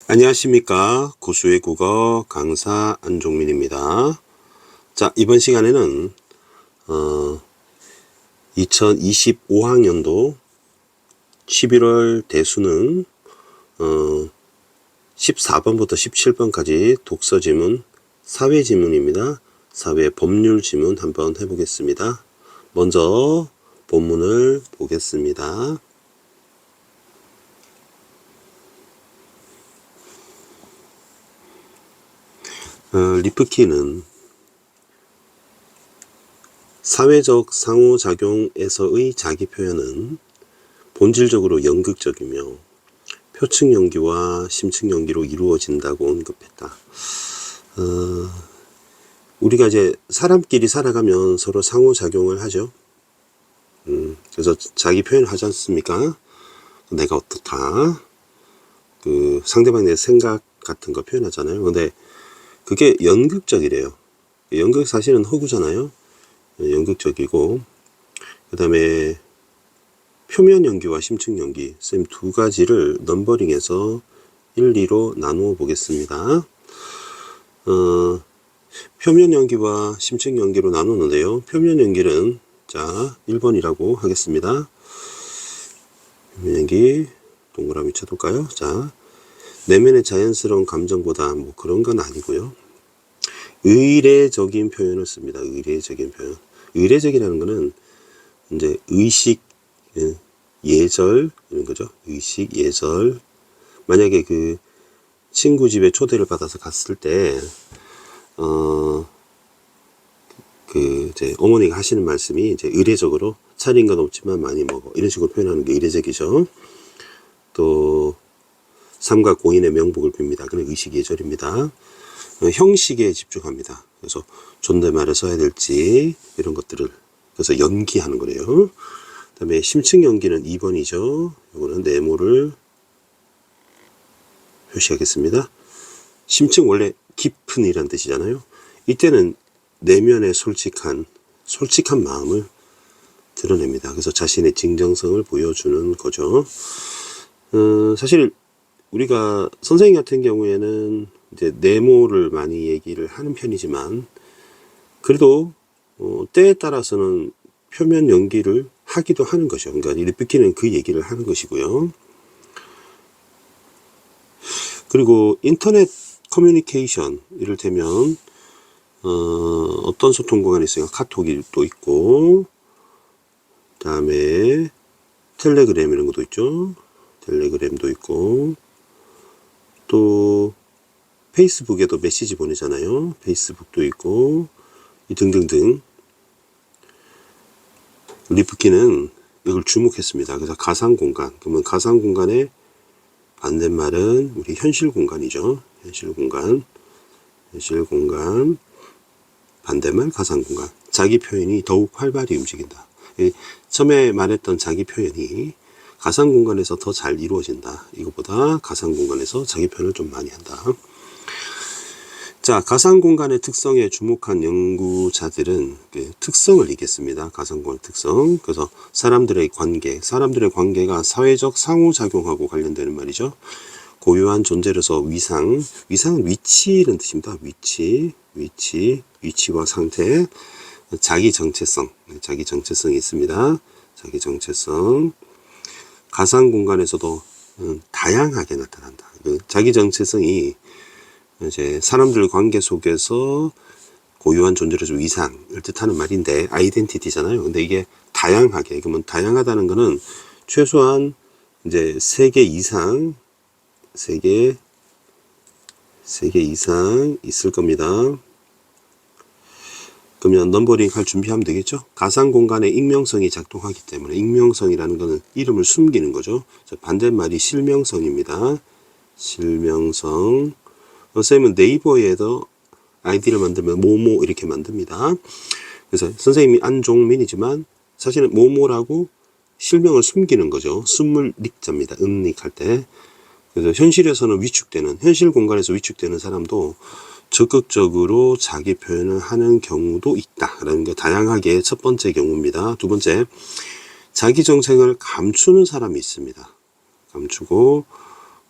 안녕하십니까. 고수의 국어 강사 안종민입니다. 자, 이번 시간에는 2025학년도 11월 대수능 14번부터 17번까지 독서 지문, 사회 지문입니다. 사회 법률 지문 한번 해보겠습니다. 먼저 본문을 보겠습니다. 리프키는 사회적 상호작용에서의 자기표현은 본질적으로 연극적이며 표층 연기와 심층 연기로 이루어진다고 언급했다. 우리가 이제 사람끼리 살아가면 서로 상호작용을 하죠. 그래서 자기 표현을 하지 않습니까? 내가 어떻다. 그 상대방의 생각 같은 거 표현하잖아요. 근데 그게 연극적이래요. 연극 사실은 허구잖아요. 연극적이고, 그 다음에 표면 연기와 심층 연기, 쌤 두 가지를 넘버링해서 1, 2로 나누어 보겠습니다. 표면 연기와 심층 연기로 나누는데요. 표면 연기는 자 1번이라고 하겠습니다. 표면 연기 동그라미 쳐둘까요? 자, 내면의 자연스러운 감정보다 뭐 그런 건 아니고요. 의례적인 표현을 씁니다. 의례적인 표현. 의례적이라는 거는 이제 의식, 예절 이런 거죠. 의식, 예절. 만약에 그 친구 집에 초대를 받아서 갔을 때, 그 이제 어머니가 하시는 말씀이 이제 의례적으로 차린 건 없지만 많이 먹어. 이런 식으로 표현하는 게 의례적이죠. 또 삼가 고인의 명복을 빕니다. 그런 의식 예절입니다. 형식에 집중합니다. 그래서 존댓말을 써야 될지 이런 것들을 그래서 연기하는 거래요. 그 다음에 심층 연기는 2번이죠. 이거는 네모를 표시하겠습니다. 심층 원래 깊은 이란 뜻이잖아요. 이때는 내면의 솔직한 마음을 드러냅니다. 그래서 자신의 진정성을 보여주는 거죠. 사실 우리가 선생님 같은 경우에는 이제 네모를 많이 얘기를 하는 편이지만 그래도 때에 따라서는 표면 연기를 하기도 하는 것이죠. 그러니까 리프키는 그 얘기를 하는 것이고요. 그리고 인터넷 커뮤니케이션 이를테면 어떤 소통 공간이 있어요? 카톡이 또 있고 그 다음에 텔레그램 이런 것도 있죠. 텔레그램도 있고 또 페이스북에도 메시지 보내잖아요. 페이스북도 있고 등등등. 리프키는 이걸 주목했습니다. 그래서 가상공간. 그러면 가상공간의 반대말은 우리 현실공간이죠. 현실공간. 반대말 가상공간. 자기 표현이 더욱 활발히 움직인다. 처음에 말했던 자기 표현이 가상공간에서 더 잘 이루어진다. 이것보다 가상공간에서 자기 표현을 좀 많이 한다. 자, 가상공간의 특성에 주목한 연구자들은 그 특성을 얘기했습니다. 가상공간의 특성. 그래서 사람들의 관계가 사회적 상호작용하고 관련되는 말이죠. 고유한 존재로서 위상은 위치라는 뜻입니다. 위치와 상태. 자기 정체성이 있습니다. 자기 정체성. 가상공간에서도 다양하게 나타난다. 자기 정체성이 이제 사람들 관계 속에서 고유한 존재로서 위상을 뜻하는 말인데 아이덴티티잖아요. 근데 이게 다양하게 그러면 다양하다는 거는 최소한 이제 3개 이상 있을 겁니다. 그러면 넘버링 할 준비하면 되겠죠. 가상공간에 익명성이 작동하기 때문에 익명성이라는 거는 이름을 숨기는 거죠. 반대말이 실명성입니다. 실명성. 선생님은 네이버에도 아이디를 만들면 모모 이렇게 만듭니다. 그래서 선생님이 안종민이지만 사실은 모모라고 실명을 숨기는 거죠. 숨물닉자입니다. 은닉할 때. 그래서 현실 공간에서 위축되는 사람도 적극적으로 자기 표현을 하는 경우도 있다라는 게 다양하게 첫 번째 경우입니다. 두 번째, 자기 정체를 감추는 사람이 있습니다. 감추고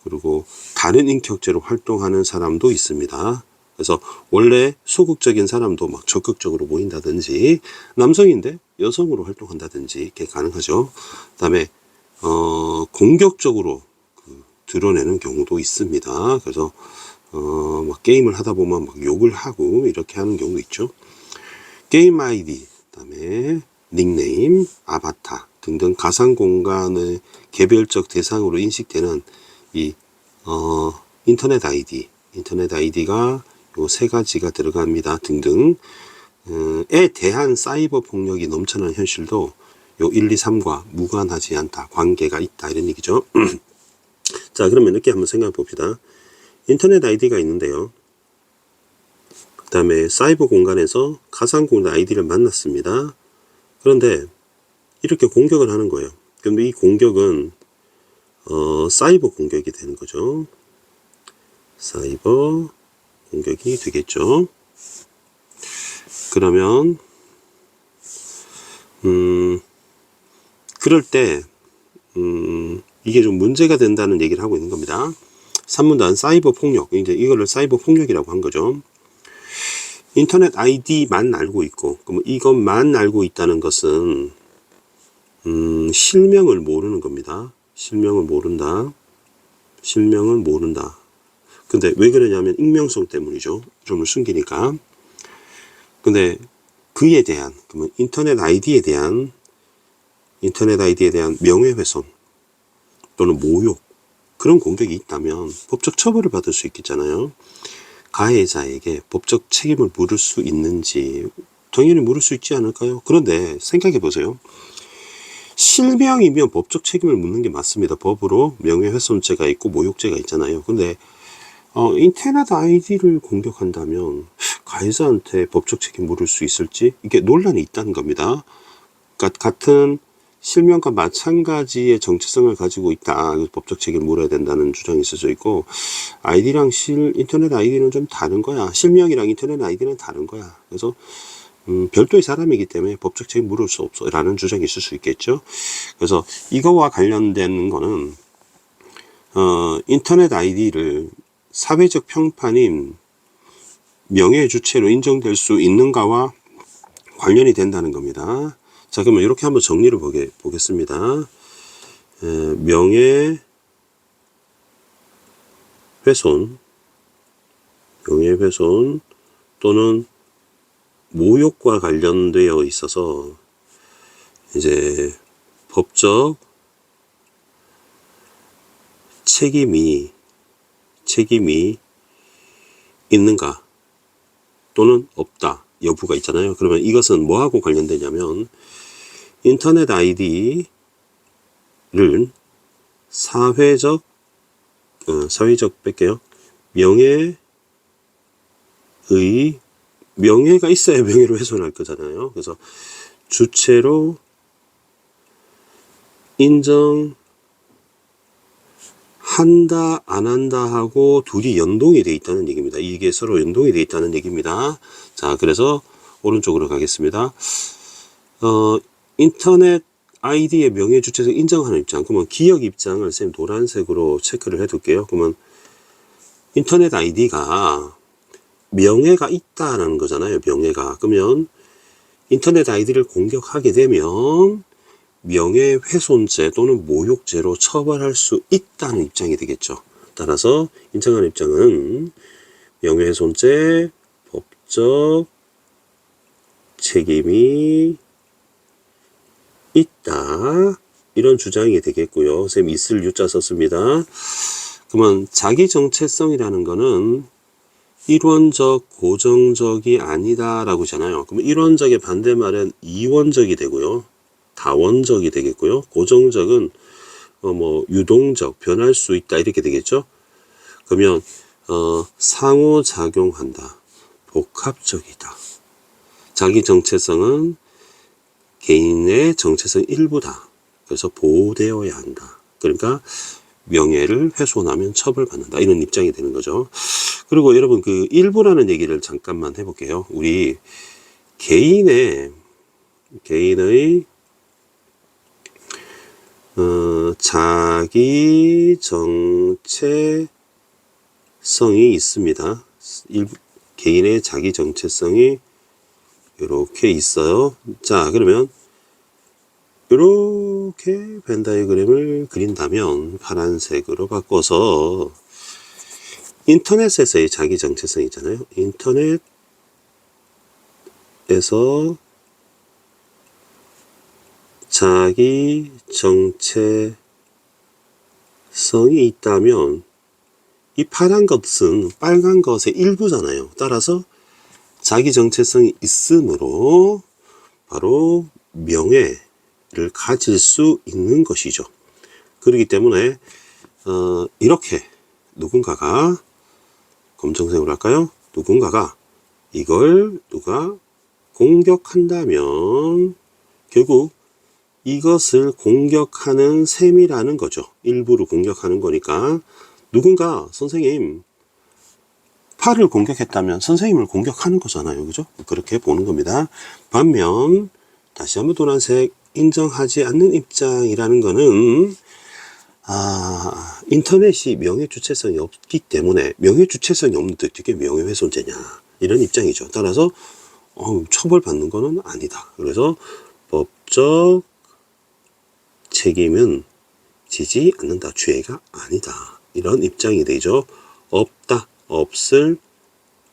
그리고 다른 인격체로 활동하는 사람도 있습니다. 그래서 원래 소극적인 사람도 막 적극적으로 모인다든지, 남성인데 여성으로 활동한다든지 이렇게 가능하죠. 그다음에 공격적으로 드러내는 경우도 있습니다. 그래서 막 게임을 하다 보면 막 욕을 하고 이렇게 하는 경우도 있죠. 게임 아이디, 그다음에 닉네임, 아바타 등등 가상 공간의 개별적 대상으로 인식되는 이 인터넷 아이디가 요 세 가지가 들어갑니다. 등등 에 대한 사이버 폭력이 넘쳐나는 현실도 요 1, 2, 3과 무관하지 않다. 관계가 있다. 이런 얘기죠. 자, 그러면 이렇게 한번 생각해 봅시다. 인터넷 아이디가 있는데요. 그 다음에 사이버 공간에서 가상 공간 아이디를 만났습니다. 그런데 이렇게 공격을 하는 거예요. 그런데 이 공격은 사이버 공격이 되는 거죠. 사이버 공격이 되겠죠. 그러면 그럴 때 이게 좀 문제가 된다는 얘기를 하고 있는 겁니다. 산문단 사이버 폭력, 이제 이거를 사이버 폭력이라고 한 거죠. 인터넷 아이디만 알고 있고, 그럼 이것만 알고 있다는 것은 실명을 모르는 겁니다. 실명을 모른다. 근데 왜 그러냐면 익명성 때문이죠. 이름을 숨기니까. 근데 그에 대한, 그러면 인터넷 아이디에 대한 명예훼손 또는 모욕, 그런 공격이 있다면 법적 처벌을 받을 수 있겠잖아요. 가해자에게 법적 책임을 물을 수 있는지 당연히 물을 수 있지 않을까요? 그런데 생각해 보세요. 실명이면 법적 책임을 묻는 게 맞습니다. 법으로 명예훼손죄가 있고 모욕죄가 있잖아요. 근데 인터넷 아이디를 공격한다면 가해자한테 법적 책임 물을 수 있을지, 이게 논란이 있다는 겁니다. 그러니까 같은 실명과 마찬가지의 정체성을 가지고 있다. 법적 책임을 물어야 된다는 주장이 있을 수 있고, 아이디랑 인터넷 아이디는 좀 다른 거야. 실명이랑 인터넷 아이디는 다른 거야. 그래서 별도의 사람이기 때문에 법적 책임 물을 수 없어 라는 주장이 있을 수 있겠죠. 그래서 이거와 관련된 거는 인터넷 아이디를 사회적 평판인 명예 주체로 인정될 수 있는가와 관련이 된다는 겁니다. 자, 그러면 이렇게 한번 정리를 보겠습니다. 명예훼손 또는 모욕과 관련되어 있어서 이제 법적 책임이 있는가 또는 없다 여부가 있잖아요. 그러면 이것은 뭐하고 관련되냐면 인터넷 아이디를 사회적 뺄게요. 명예가 있어야 명예를 훼손할 거잖아요. 그래서 주체로 인정한다 안 한다 하고 둘이 연동이 돼 있다는 얘기입니다. 이게 서로 연동이 돼 있다는 얘기입니다. 자, 그래서 오른쪽으로 가겠습니다. 인터넷 아이디의 명예 주체성 인정하는 입장. 그러면 기억 입장을 쌤 노란색으로 체크를 해둘게요. 그러면 인터넷 아이디가 명예가 있다라는 거잖아요. 명예가. 그러면 인터넷 아이디를 공격하게 되면 명예훼손죄 또는 모욕죄로 처벌할 수 있다는 입장이 되겠죠. 따라서 인정하는 입장은 명예훼손죄 법적 책임이 있다. 이런 주장이 되겠고요. 쌤 있을 유자 썼습니다. 그러면 자기 정체성이라는 거는 일원적, 고정적이 아니다라고 하잖아요. 그럼 일원적의 반대말은 이원적이 되고요. 다원적이 되겠고요. 고정적은 유동적, 변할 수 있다 이렇게 되겠죠. 그러면 상호작용한다. 복합적이다. 자기 정체성은 개인의 정체성 일부다. 그래서 보호되어야 한다. 그러니까 명예를 훼손하면 처벌받는다. 이런 입장이 되는 거죠. 그리고 여러분 그 일부라는 얘기를 잠깐만 해볼게요. 우리 개인의 자기 정체성이 있습니다. 개인의 자기 정체성이 이렇게 있어요. 자, 그러면 이렇게 벤 다이어그램을 그린다면 파란색으로 바꿔서 인터넷에서의 자기 정체성 있잖아요. 인터넷에서 자기 정체성이 있다면 이 파란 것은 빨간 것의 일부잖아요. 따라서 자기 정체성이 있으므로 바로 명예를 가질 수 있는 것이죠. 그렇기 때문에 이렇게 누군가가 검정색으로 할까요? 누군가가 이걸 누가 공격한다면 결국 이것을 공격하는 셈이라는 거죠. 일부를 공격하는 거니까 누군가 선생님 팔을 공격했다면 선생님을 공격하는 거잖아요. 그죠? 그렇게 보는 겁니다. 반면 다시 한번 노란색 인정하지 않는 입장이라는 거는 인터넷이 명예주체성이 없기 때문에 명예주체성이 없는데 어떻게 명예훼손죄냐 이런 입장이죠. 따라서 처벌받는 거는 아니다. 그래서 법적 책임은 지지 않는다. 죄가 아니다. 이런 입장이 되죠. 없다. 없을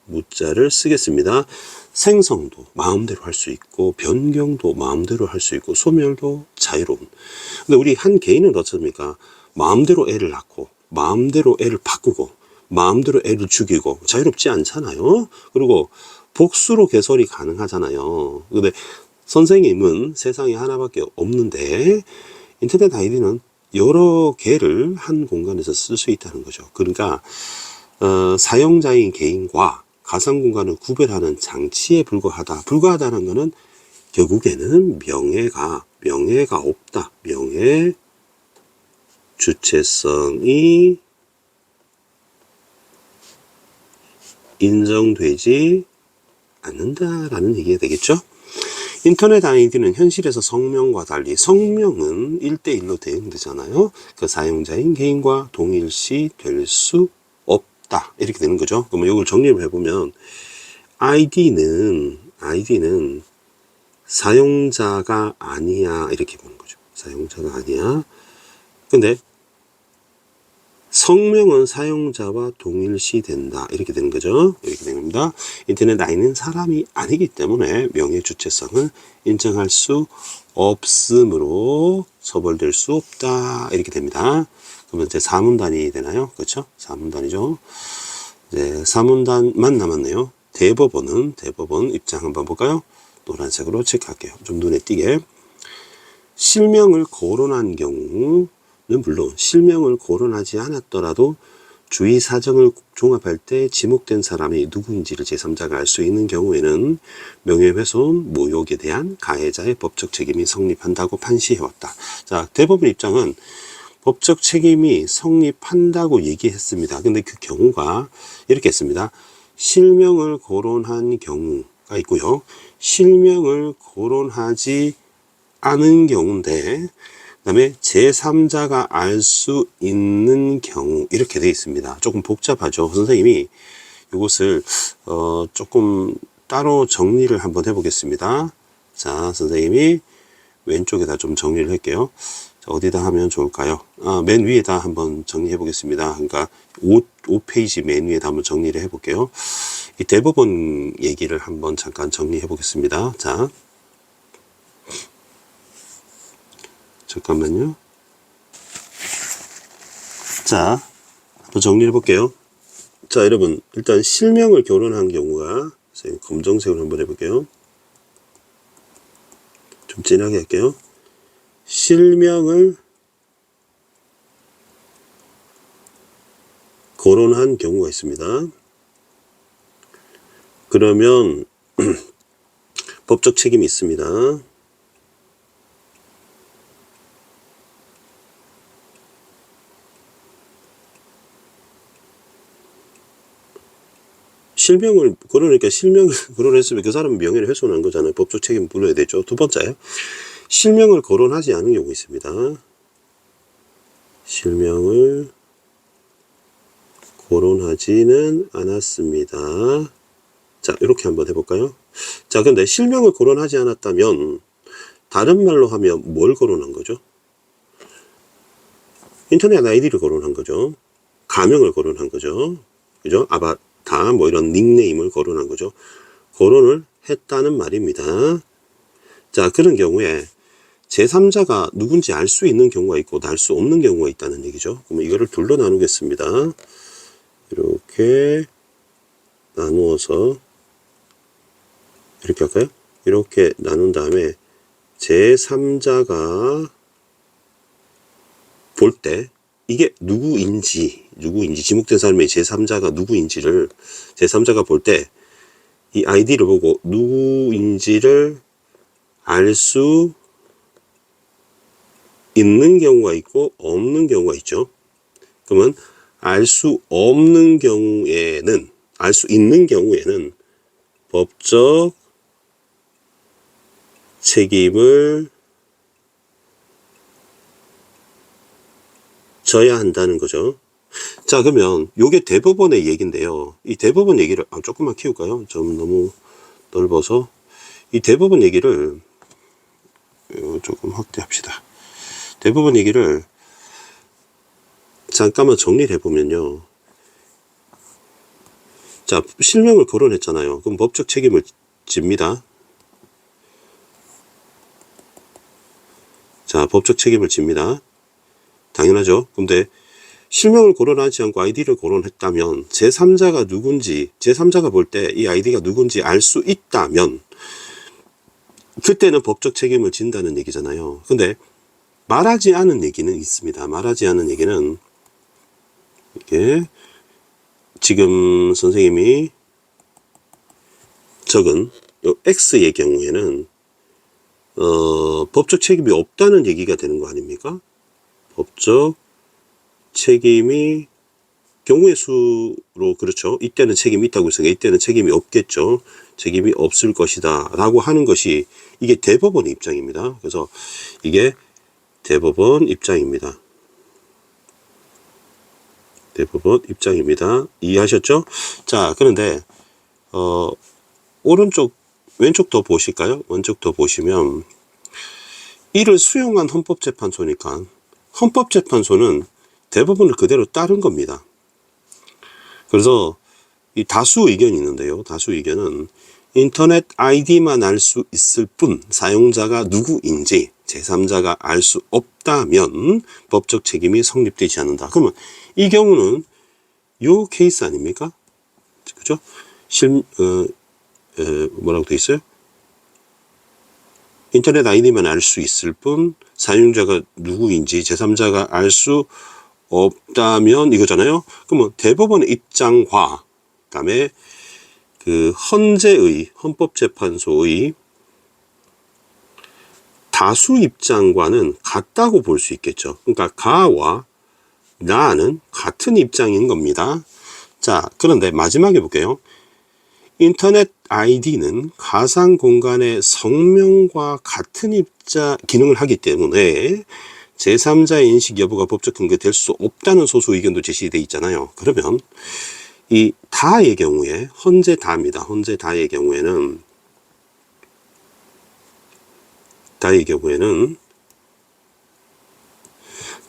무자를 쓰겠습니다. 생성도 마음대로 할 수 있고 변경도 마음대로 할 수 있고 소멸도 자유로운. 근데 우리 한 개인은 어떻습니까? 마음대로 애를 낳고 마음대로 애를 바꾸고 마음대로 애를 죽이고 자유롭지 않잖아요. 그리고 복수로 개설이 가능하잖아요. 근데 선생님은 세상에 하나밖에 없는데 인터넷 아이디는 여러 개를 한 공간에서 쓸 수 있다는 거죠. 그러니까 사용자인 개인과 가상 공간을 구별하는 장치에 불과하다는 것은 결국에는 명예가 없다. 명예 주체성이 인정되지 않는다라는 얘기가 되겠죠. 인터넷 아이디는 현실에서 성명과 달리 성명은 1대1로 대응되잖아요. 그 사용자인 개인과 동일시 될 수 없다. 이렇게 되는 거죠. 그러면 이걸 정리를 해보면 아이디는 사용자가 아니야. 이렇게 보는 거죠. 사용자가 아니야. 근데 성명은 사용자와 동일시 된다. 이렇게 되는 거죠. 이렇게 되는 겁니다. 인터넷 아이디는 사람이 아니기 때문에 명예 주체성을 인정할 수 없으므로 처벌될 수 없다. 이렇게 됩니다. 그러면 이제 사문단이 되나요? 그렇죠? 사문단이죠. 이제 사문단만 남았네요. 대법원 입장 한번 볼까요? 노란색으로 체크할게요. 좀 눈에 띄게. 실명을 거론한 경우는 물론 실명을 거론하지 않았더라도 주의 사정을 종합할 때 지목된 사람이 누구인지를 제3자가 알 수 있는 경우에는 명예훼손, 모욕에 대한 가해자의 법적 책임이 성립한다고 판시해왔다. 자, 대법원 입장은 법적 책임이 성립한다고 얘기했습니다. 근데 그 경우가 이렇게 했습니다. 실명을 거론한 경우가 있고요. 실명을 거론하지 않은 경우인데 그 다음에 제3자가 알 수 있는 경우 이렇게 되어 있습니다. 조금 복잡하죠. 선생님이 이것을 조금 따로 정리를 한번 해보겠습니다. 자, 선생님이 왼쪽에다 좀 정리를 할게요. 자, 어디다 하면 좋을까요? 맨 위에다 한번 정리해 보겠습니다. 그러니까 5페이지 맨 위에다 한번 정리를 해 볼게요. 이 대법원 얘기를 한번 잠깐 정리해 보겠습니다. 자, 잠깐만요. 자, 한번 정리해 볼게요. 자, 여러분, 일단 실명을 거론한 경우가, 검정색으로 한번 해볼게요. 좀 진하게 할게요. 실명을 거론한 경우가 있습니다. 그러면 법적 책임이 있습니다. 실명을 거론하니까 실명을 거론했으면 그 사람은 명예를 훼손한 거잖아요. 법적 책임 물어야 되죠. 두 번째, 실명을 거론하지 않은 경우 있습니다. 실명을 거론하지는 않았습니다. 자, 이렇게 한번 해볼까요? 자, 근데 실명을 거론하지 않았다면 다른 말로 하면 뭘 거론한 거죠? 인터넷 아이디를 거론한 거죠. 가명을 거론한 거죠. 그죠? 아바타 뭐 이런 닉네임을 거론한 거죠. 거론을 했다는 말입니다. 자, 그런 경우에 제3자가 누군지 알 수 있는 경우가 있고 알 수 없는 경우가 있다는 얘기죠. 그러면 이거를 둘로 나누겠습니다. 이렇게 나누어서 이렇게 할까요? 이렇게 나눈 다음에 제3자가 볼 때 이게 누구인지 지목된 사람의 제3자가 누구인지를 제3자가 볼 때 이 아이디를 보고 누구인지를 알 수 있는 경우가 있고 없는 경우가 있죠. 그러면 알 수 없는 경우에는, 알 수 있는 경우에는 법적 책임을 져야 한다는 거죠. 자, 그러면 요게 대법원의 얘기인데요. 이 대법원 얘기를 조금만 키울까요? 좀 너무 넓어서. 이 대법원 얘기를 조금 확대합시다. 대법원 얘기를 잠깐만 정리를 해보면요. 자, 실명을 거론했잖아요. 그럼 법적 책임을 집니다. 자, 법적 책임을 집니다. 당연하죠. 근데 실명을 거론하지 않고 아이디를 거론했다면 제3자가 누군지, 제3자가 볼 때 이 아이디가 누군지 알 수 있다면 그때는 법적 책임을 진다는 얘기잖아요. 근데 말하지 않은 얘기는 있습니다. 말하지 않은 얘기는 이게 지금 선생님이 적은 요 X의 경우에는 법적 책임이 없다는 얘기가 되는 거 아닙니까? 법적 책임이 경우의 수로 그렇죠. 이때는 책임이 있다고 했으니까 이때는 책임이 없겠죠. 책임이 없을 것이다 라고 하는 것이 이게 대법원의 입장입니다. 그래서 이게 대법원 입장입니다. 대법원 입장입니다. 이해하셨죠? 자, 그런데 오른쪽 왼쪽 더 보실까요? 왼쪽 더 보시면 이를 수용한 헌법재판소니까 헌법재판소는 대법원을 그대로 따른 겁니다. 그래서 이 다수 의견이 있는데요. 다수 의견은 인터넷 아이디만 알 수 있을 뿐 사용자가 누구인지 제3자가 알 수 없다면 법적 책임이 성립되지 않는다. 그러면 이 경우는 요 케이스 아닙니까? 그죠? 뭐라고 돼 있어요? 인터넷 아이디만 알 수 있을 뿐 사용자가 누구인지 제3자가 알 수 없다면 이거잖아요. 그러면 대법원의 입장과 그다음에 그 헌재의 헌법재판소의 다수 입장과는 같다고 볼 수 있겠죠. 그러니까 가와 나는 같은 입장인 겁니다. 자, 그런데 마지막에 볼게요. 인터넷 아이디는 가상 공간의 성명과 같은 기능을 하기 때문에 제3자의 인식 여부가 법적 근거 될 수 없다는 소수 의견도 제시되어 있잖아요. 그러면 이 다의 경우에 헌재 다입니다. 헌재 다의 경우에는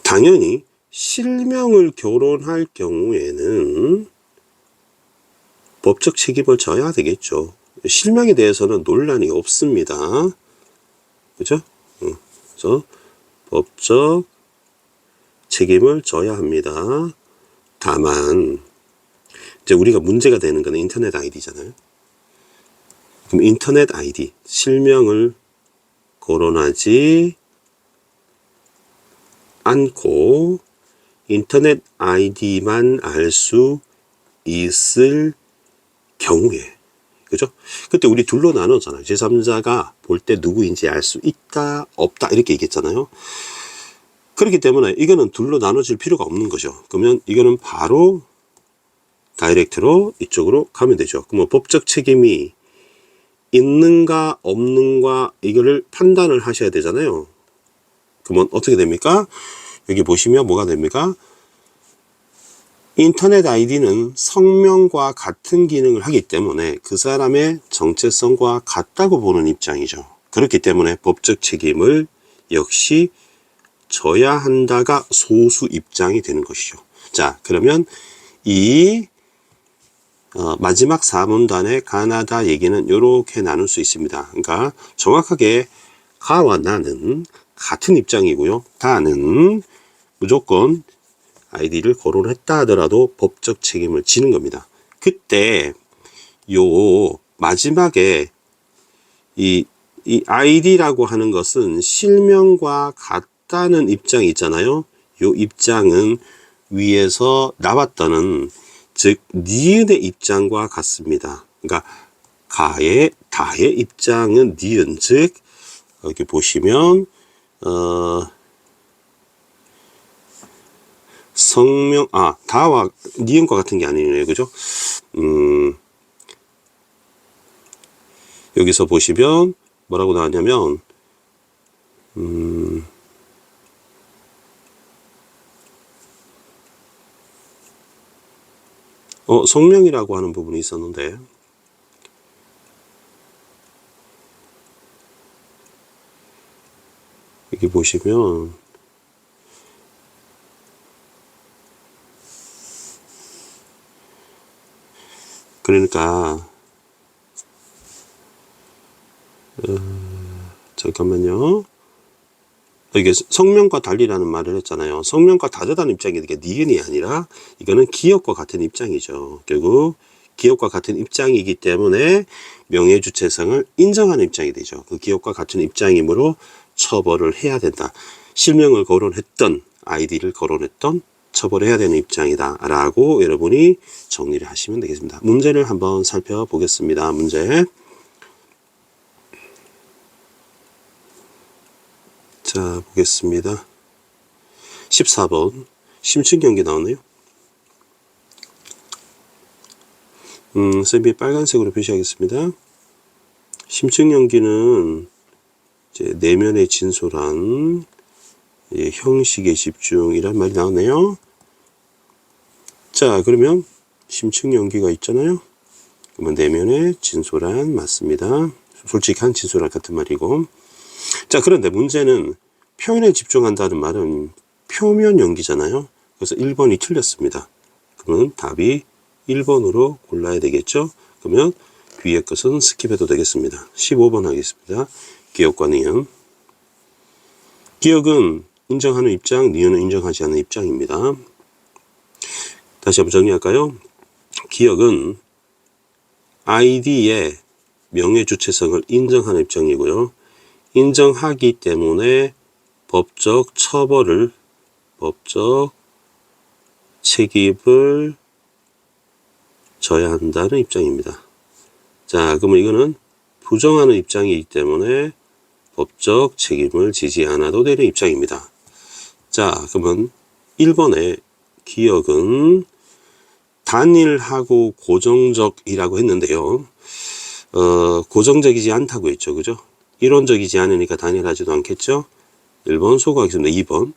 당연히 실명을 거론할 경우에는 법적 책임을 져야 되겠죠. 실명에 대해서는 논란이 없습니다. 그죠? 그래서 법적 책임을 져야 합니다. 다만 이제 우리가 문제가 되는 거는 인터넷 아이디잖아요. 그럼 인터넷 아이디 실명을 거론하지 않고 인터넷 아이디만 알 수 있을 경우에, 그죠? 그때 우리 둘로 나눴잖아요. 제3자가 볼 때 누구인지 알 수 있다, 없다 이렇게 얘기했잖아요. 그렇기 때문에 이거는 둘로 나눠질 필요가 없는 거죠. 그러면 이거는 바로 다이렉트로 이쪽으로 가면 되죠. 그러면 법적 책임이 있는가 없는가 이거를 판단을 하셔야 되잖아요. 그러면 어떻게 됩니까? 여기 보시면 뭐가 됩니까? 인터넷 아이디는 성명과 같은 기능을 하기 때문에 그 사람의 정체성과 같다고 보는 입장이죠. 그렇기 때문에 법적 책임을 역시 져야 한다가 소수 입장이 되는 것이죠. 자, 그러면 이 마지막 4문단의 가나다 얘기는 이렇게 나눌 수 있습니다. 그러니까 정확하게 가와 나는 같은 입장이고요. 다는 무조건 아이디를 거론을 했다 하더라도 법적 책임을 지는 겁니다. 그때 요 마지막에 이 아이디라고 하는 것은 실명과 같다는 입장이 있잖아요. 요 입장은 위에서 나왔다는 즉 니은의 입장과 같습니다. 그러니까 다의 입장은 니은, 즉 여기 보시면 성명 다와 니은과 같은 게 아니네요, 그죠? 여기서 보시면 뭐라고 나왔냐면 성명이라고 하는 부분이 있었는데 여기 보시면 그러니까 잠깐만요. 이게 성명과 달리라는 말을 했잖아요. 성명과 다르다는 입장이 이게 니은이 아니라 이거는 기업과 같은 입장이죠. 결국 기업과 같은 입장이기 때문에 명예주체성을 인정하는 입장이 되죠. 그 기업과 같은 입장이므로 처벌을 해야 된다. 실명을 거론했던 아이디를 거론했던 처벌해야 되는 입장이다 라고 여러분이 정리를 하시면 되겠습니다. 문제를 한번 살펴보겠습니다. 문제. 자, 보겠습니다. 14번 심층 경기 나오네요. 쌤이 빨간색으로 표시하겠습니다. 심층 연기는 이제 내면의 진솔한 형식의 집중이란 말이 나오네요. 자, 그러면 심층 연기가 있잖아요. 그러면 내면의 진솔한 맞습니다. 솔직한 진솔한 같은 말이고. 자, 그런데 문제는 표현에 집중한다는 말은 표면 연기잖아요. 그래서 1번이 틀렸습니다. 그러면 답이 1번으로 골라야 되겠죠. 그러면 뒤에 것은 스킵해도 되겠습니다. 15번 하겠습니다. 기억과 니은. 기억은 인정하는 입장, 니은은 인정하지 않는 입장입니다. 다시 한번 정리할까요? 기억은 아이디의 명예주체성을 인정하는 입장이고요. 인정하기 때문에 법적 책임을 져야 한다는 입장입니다. 자, 그러면 이거는 부정하는 입장이기 때문에 법적 책임을 지지 않아도 되는 입장입니다. 자, 그러면 1번에 기억은 단일하고 고정적이라고 했는데요. 고정적이지 않다고 했죠. 그죠? 이론적이지 않으니까 단일하지도 않겠죠. 1번 소거하겠습니다. 2번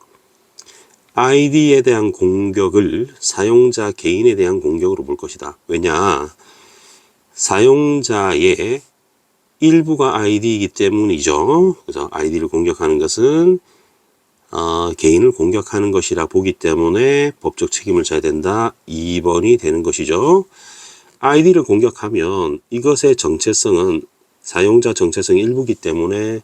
아이디에 대한 공격을 사용자 개인에 대한 공격으로 볼 것이다. 왜냐? 사용자의 일부가 아이디이기 때문이죠. 그래서 아이디를 공격하는 것은 개인을 공격하는 것이라 보기 때문에 법적 책임을 져야 된다. 2번이 되는 것이죠. 아이디를 공격하면 이것의 정체성은 사용자 정체성의 일부이기 때문에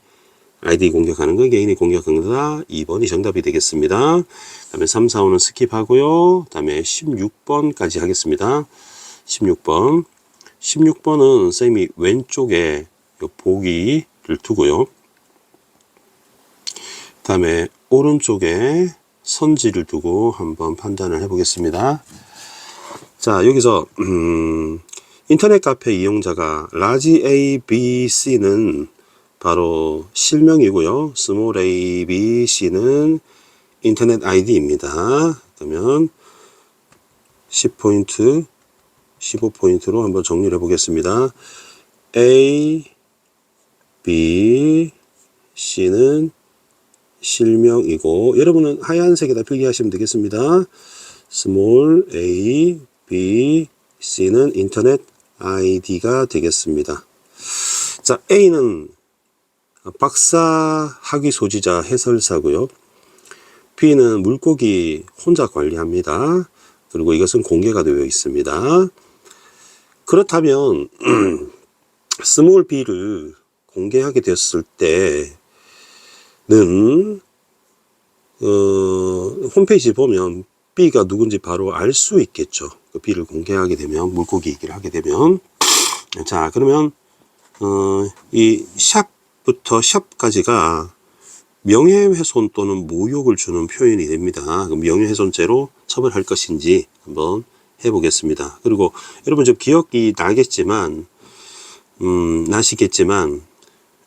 아이디 공격하는 건 개인이 공격하는 거다. 2번이 정답이 되겠습니다. 그 다음에 3, 4, 5는 스킵하고요. 그 다음에 16번까지 하겠습니다. 16번. 16번은 쌤이 왼쪽에 보기를 두고요. 그 다음에 오른쪽에 선지를 두고 한번 판단을 해보겠습니다. 자, 여기서 인터넷 카페 이용자가 라지 A, B, C는 바로 실명이고요. 스몰 A, B, C는 인터넷 아이디입니다. 그러면 10포인트, 15포인트로 한번 정리를 해보겠습니다. A, B, C는 실명이고, 여러분은 하얀색에다 필기하시면 되겠습니다. small a, b, c는 인터넷 아이디가 되겠습니다. 자, a는 박사 학위 소지자 해설사고요. b는 물고기 혼자 관리합니다. 그리고 이것은 공개가 되어 있습니다. 그렇다면 스몰 b를 공개하게 되었을 때는 홈페이지 보면 b가 누군지 바로 알 수 있겠죠. 그 b를 공개하게 되면, 물고기 얘기를 하게 되면. 자, 그러면 이 샵부터 샵까지가 명예훼손 또는 모욕을 주는 표현이 됩니다. 그럼 명예훼손죄로 처벌할 것인지 한번 해보겠습니다. 그리고 여러분 좀 기억이 나시겠지만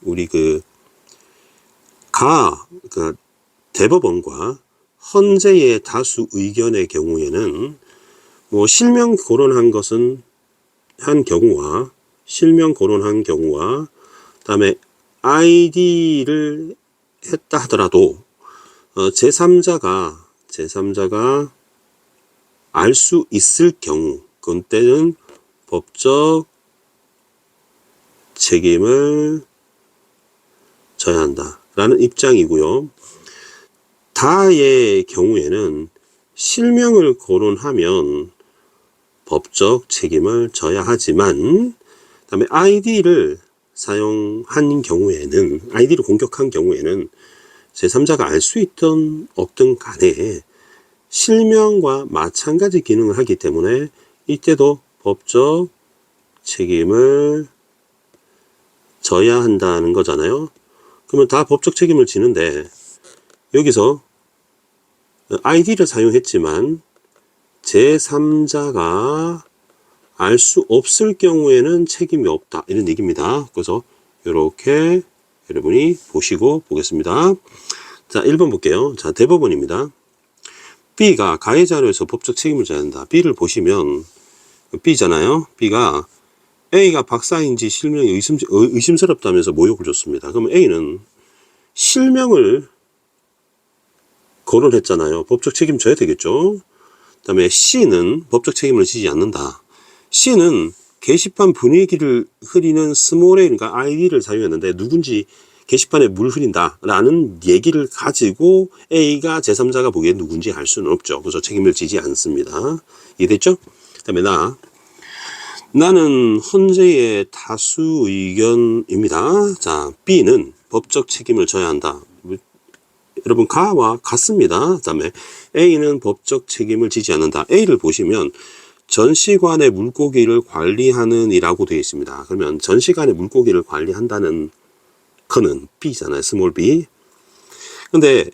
우리 그 대법원과 헌재의 다수 의견의 경우에는 뭐 실명 거론한 것은 한 경우와 실명 거론한 경우와 그다음에 아이디를 했다 하더라도 제3자가 알 수 있을 경우 그때는 법적 책임을 져야 한다 라는 입장이고요. 다의 경우에는 실명을 거론하면 법적 책임을 져야 하지만 그다음에 아이디를 사용한 경우에는, 아이디를 공격한 경우에는 제3자가 알 수 있든 없든 간에 실명과 마찬가지 기능을 하기 때문에 이때도 법적 책임을 져야 한다는 거잖아요. 그러면 다 법적 책임을 지는데 여기서 아이디를 사용했지만 제3자가 알 수 없을 경우에는 책임이 없다 이런 얘기입니다. 그래서 이렇게 여러분이 보시고 보겠습니다. 자, 1번 볼게요. 자, 대법원입니다. B가 가해자로서 법적 책임을 져야 한다. B를 보시면 B잖아요. B가 A가 박사인지 실명이 의심스럽다면서 모욕을 줬습니다. 그러면 A는 실명을 거론했잖아요. 법적 책임 져야 되겠죠. 그 다음에 C는 법적 책임을 지지 않는다. C는 게시판 분위기를 흐리는 스몰 a, 그러니까 아이디를 사용했는데 누군지 게시판에 물 흐린다 라는 얘기를 가지고 A가 제3자가 보기에 누군지 알 수는 없죠. 그래서 책임을 지지 않습니다. 이해됐죠? 그 다음에 나는 헌재의 다수 의견입니다. 자, B는 법적 책임을 져야 한다. 여러분 가와 같습니다. 그 다음에 A는 법적 책임을 지지 않는다. A를 보시면 전시관의 물고기를 관리하는 이라고 되어 있습니다. 그러면 전시관의 물고기를 관리한다는 그는 B잖아요. 스몰 b. 근데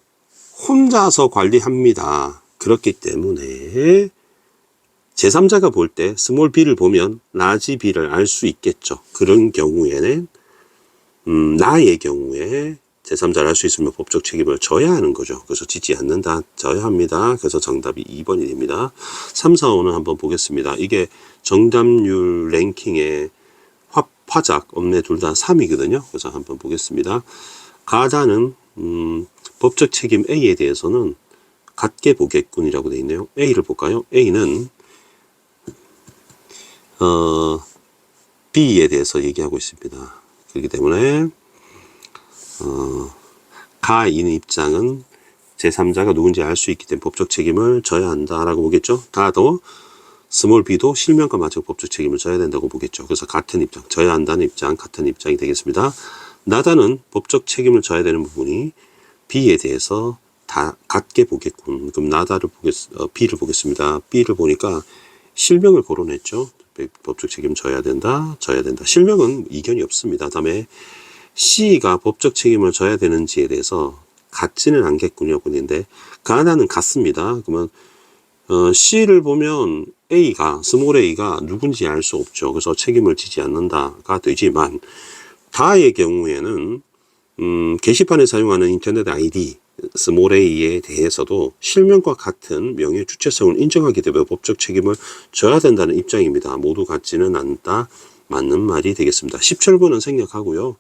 혼자서 관리합니다. 그렇기 때문에 제3자가 볼 때 스몰 b를 보면 라지 b를 알 수 있겠죠. 그런 경우에는 나의 경우에 제3자를 알 수 있으면 법적 책임을 져야 하는 거죠. 그래서 지지 않는다, 져야 합니다. 그래서 정답이 2번이 됩니다. 3, 4, 5는 한번 보겠습니다. 이게 정답률 랭킹에 화작, 엄내 둘 다 3이거든요. 그래서 한번 보겠습니다. 가다는 법적 책임 A에 대해서는 같게 보겠군이라고 되어 있네요. A를 볼까요? A는 B에 대해서 얘기하고 있습니다. 그렇기 때문에 가인 입장은 제3자가 누군지 알 수 있기 때문에 법적 책임을 져야 한다라고 보겠죠. 다도 스몰 b도 실명과 마찬가지로 법적 책임을 져야 된다고 보겠죠. 그래서 같은 입장, 져야 한다는 입장, 같은 입장이 되겠습니다. 나다는 법적 책임을 져야 되는 부분이 B에 대해서 다 같게 보겠군. 그럼 나다를 B를 보겠습니다. B를 보니까 실명을 거론했죠. 법적 책임 져야 된다, 져야 된다. 실명은 이견이 없습니다. 다음에 C가 법적 책임을 져야 되는지에 대해서 같지는 않겠군요. 근데 가나는 같습니다. 그러면 C를 보면 A가, 스몰 a가 누군지 알 수 없죠. 그래서 책임을 지지 않는다가 되지만 다의 경우에는 게시판에 사용하는 인터넷 아이디 스몰 a에 대해서도 실명과 같은 명예 주체성을 인정하기 때문에 법적 책임을 져야 된다는 입장입니다. 모두 같지는 않다. 맞는 말이 되겠습니다. 17번은 생략하고요.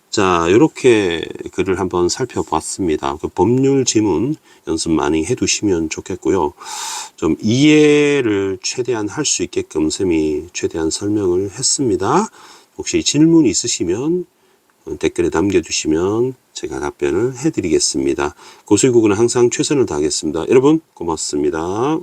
자, 이렇게 글을 한번 살펴봤습니다. 그 법률 지문 연습 많이 해두시면 좋겠고요. 좀 이해를 최대한 할 수 있게끔 쌤이 최대한 설명을 했습니다. 혹시 질문 있으시면 댓글에 남겨주시면 제가 답변을 해드리겠습니다. 고수의 국어는 항상 최선을 다하겠습니다. 여러분 고맙습니다.